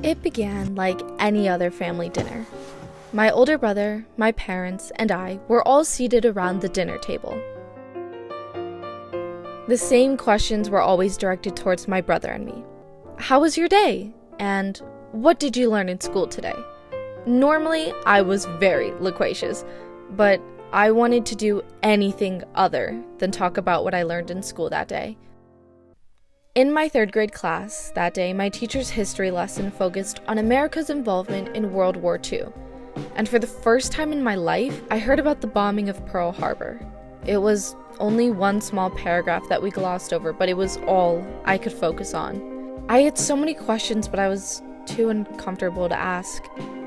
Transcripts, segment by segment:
It began like any other family dinner. My older brother, my parents, and I were all seated around the dinner table. The same questions were always directed towards my brother and me. How was your day? And what did you learn in school today? Normally, I was very loquacious, but I wanted to do anything other than talk about what I learned in school that day. In my 3rd grade class that day, my teacher's history lesson focused on America's involvement in World War II. And for the first time in my life, I heard about the bombing of Pearl Harbor. It was only one small paragraph that we glossed over, but it was all I could focus on. I had so many questions, but I was too uncomfortable to ask.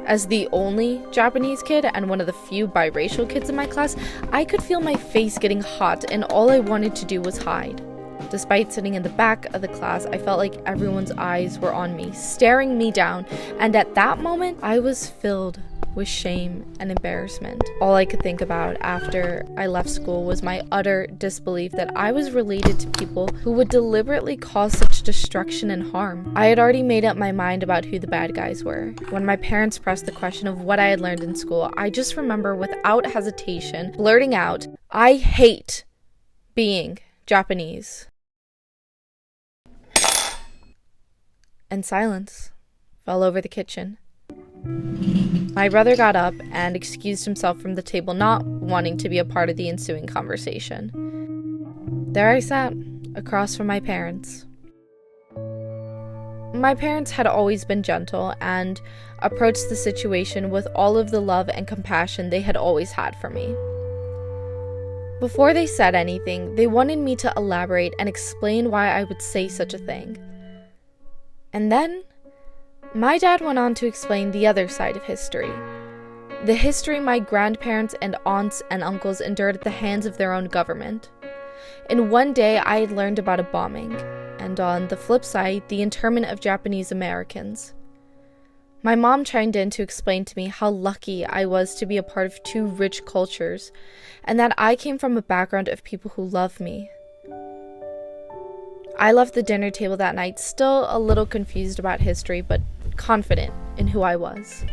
As the only Japanese kid and one of the few biracial kids in my class, I could feel my face getting hot, and all I wanted to do was hide. Despite sitting in the back of the class, I felt like everyone's eyes were on me, staring me down, and at that moment, I was filled with shame and embarrassment. All I could think about after I left school was my utter disbelief that I was related to people who would deliberately cause such destruction and harm. I had already made up my mind about who the bad guys were. When my parents pressed the question of what I had learned in school, I just remember without hesitation blurting out, "I hate being Japanese." And silence fell over the kitchen. My brother got up and excused himself from the table, not wanting to be a part of the ensuing conversation. There I sat, across from my parents. My parents had always been gentle and approached the situation with all of the love and compassion they had always had for me. Before they said anything, they wanted me to elaborate and explain why I would say such a thing. And then, my dad went on to explain the other side of history. The history my grandparents and aunts and uncles endured at the hands of their own government. In one day, I had learned about a bombing, and on the flip side, the internment of Japanese Americans. My mom chimed in to explain to me how lucky I was to be a part of 2 rich cultures, and that I came from a background of people who love me. I left the dinner table that night still a little confused about history, but confident in who I was.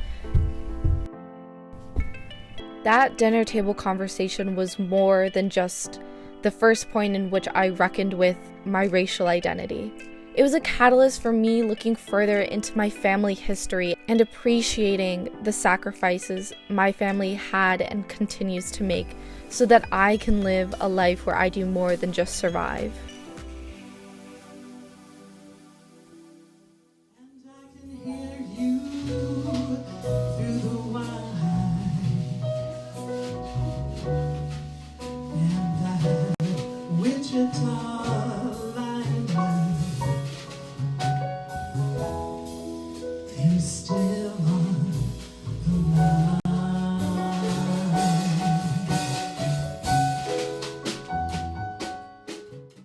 That dinner table conversation was more than just the first point in which I reckoned with my racial identity. It was a catalyst for me looking further into my family history and appreciating the sacrifices my family had and continues to make so that I can live a life where I do more than just survive.